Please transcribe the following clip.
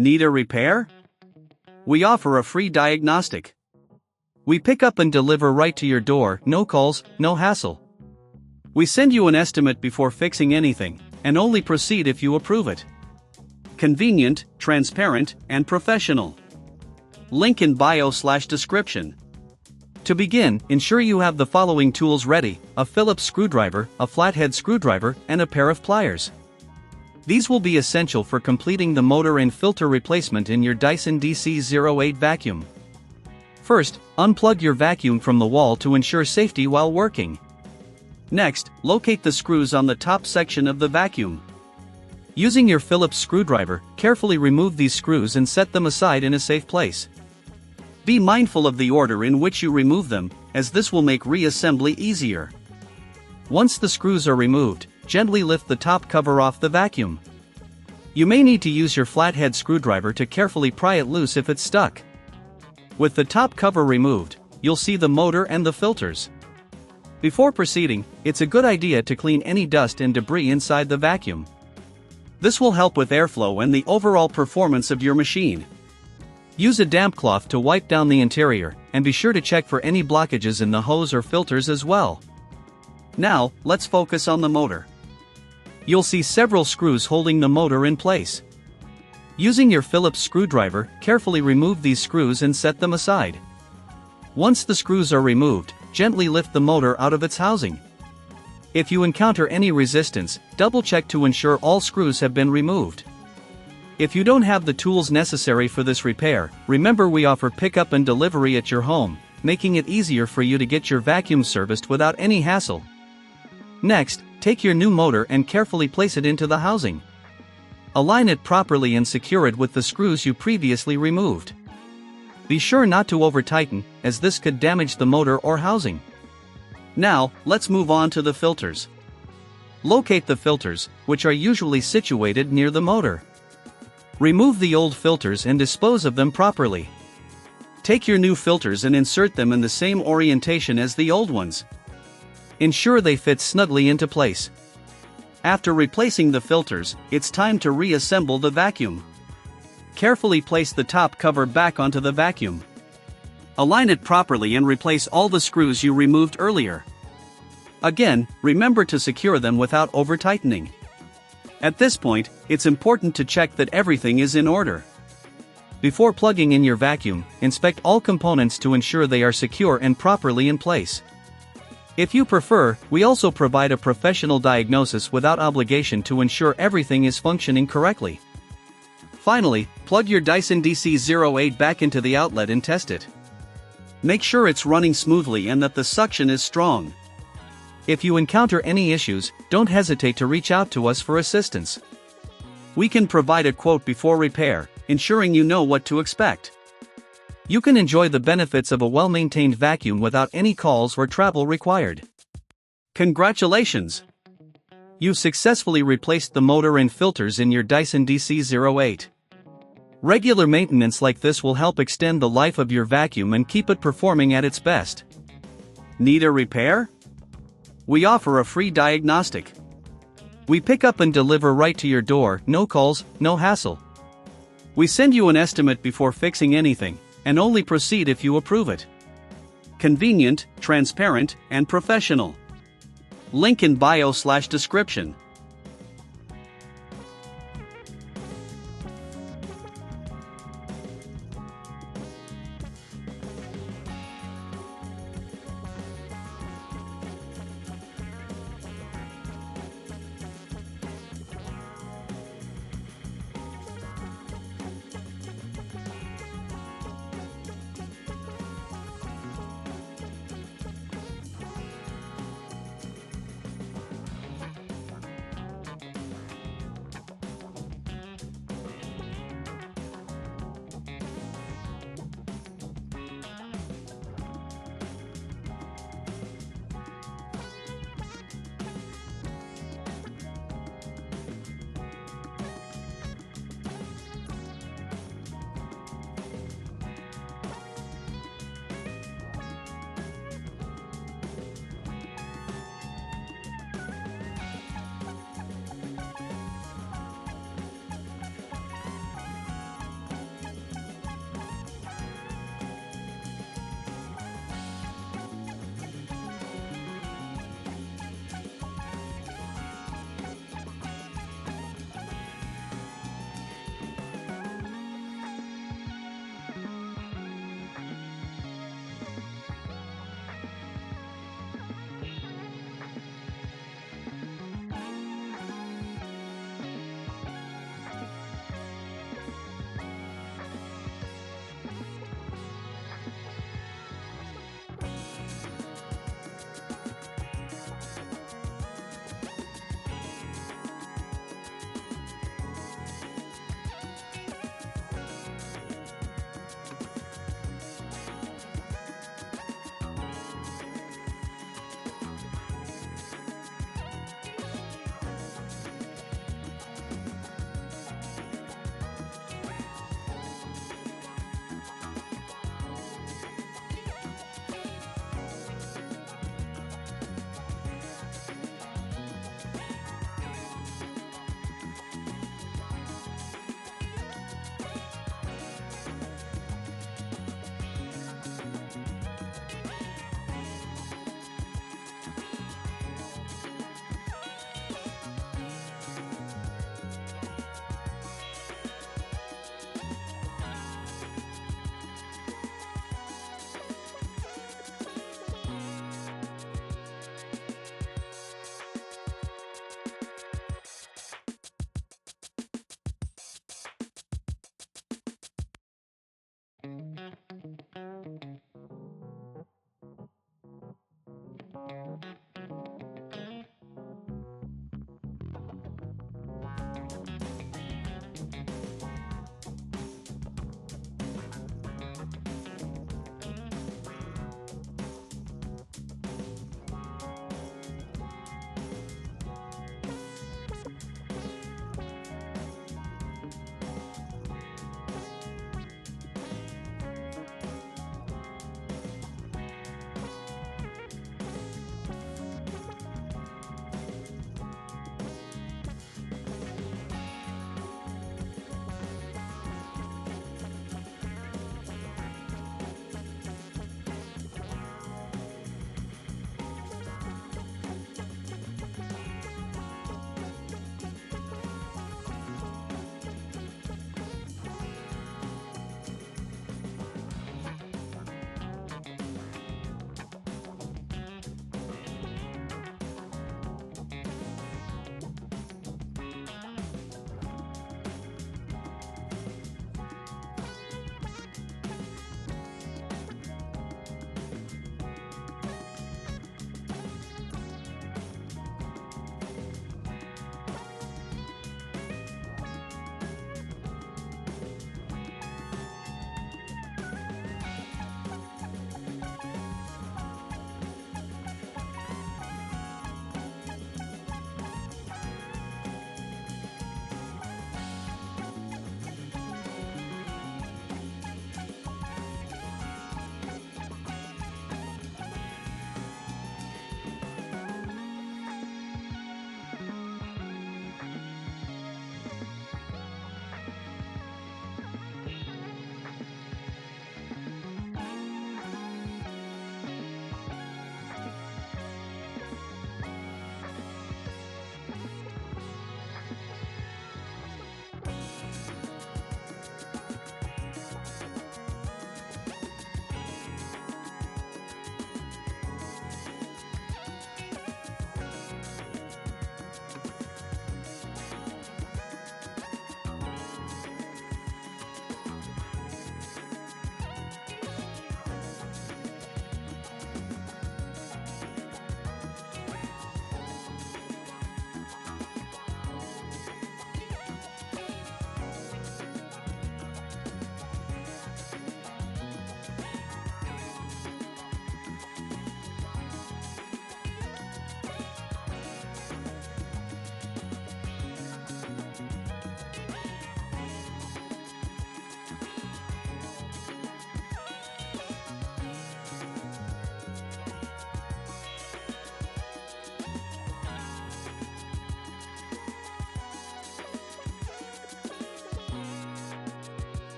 Need a repair? We offer a free diagnostic. We pick up and deliver right to your door, no calls, no hassle. We send you an estimate before fixing anything, and only proceed if you approve it. Convenient, transparent, and professional. Link in bio/description. To begin, ensure you have the following tools ready: a Phillips screwdriver, a flathead screwdriver, and a pair of pliers. These will be essential for completing the motor and filter replacement in your Dyson DC08 vacuum. First, unplug your vacuum from the wall to ensure safety while working. Next, locate the screws on the top section of the vacuum. Using your Phillips screwdriver, carefully remove these screws and set them aside in a safe place. Be mindful of the order in which you remove them, as this will make reassembly easier. Once the screws are removed, gently lift the top cover off the vacuum. You may need to use your flathead screwdriver to carefully pry it loose if it's stuck. With the top cover removed, you'll see the motor and the filters. Before proceeding, it's a good idea to clean any dust and debris inside the vacuum. This will help with airflow and the overall performance of your machine. Use a damp cloth to wipe down the interior, and be sure to check for any blockages in the hose or filters as well. Now, let's focus on the motor. You'll see several screws holding the motor in place. Using your Phillips screwdriver, carefully remove these screws and set them aside. Once the screws are removed, gently lift the motor out of its housing. If you encounter any resistance, double-check to ensure all screws have been removed. If you don't have the tools necessary for this repair, remember we offer pickup and delivery at your home, making it easier for you to get your vacuum serviced without any hassle. Next, take your new motor and carefully place it into the housing. Align it properly and secure it with the screws you previously removed. Be sure not to over-tighten, as this could damage the motor or housing. Now, let's move on to the filters. Locate the filters, which are usually situated near the motor. Remove the old filters and dispose of them properly. Take your new filters and insert them in the same orientation as the old ones. Ensure they fit snugly into place. After replacing the filters, it's time to reassemble the vacuum. Carefully place the top cover back onto the vacuum. Align it properly and replace all the screws you removed earlier. Again, remember to secure them without over-tightening. At this point, it's important to check that everything is in order. Before plugging in your vacuum, inspect all components to ensure they are secure and properly in place. If you prefer, we also provide a professional diagnosis without obligation to ensure everything is functioning correctly. Finally, plug your Dyson DC08 back into the outlet and test it. Make sure it's running smoothly and that the suction is strong. If you encounter any issues, don't hesitate to reach out to us for assistance. We can provide a quote before repair, ensuring you know what to expect. You can enjoy the benefits of a well-maintained vacuum without any calls or travel required. Congratulations! You've successfully replaced the motor and filters in your Dyson DC08. Regular maintenance like this will help extend the life of your vacuum and keep it performing at its best. Need a repair? We offer a free diagnostic. We pick up and deliver right to your door, no calls, no hassle. We send you an estimate before fixing anything, and only proceed if you approve it. Convenient, transparent, and professional. Link in bio/description.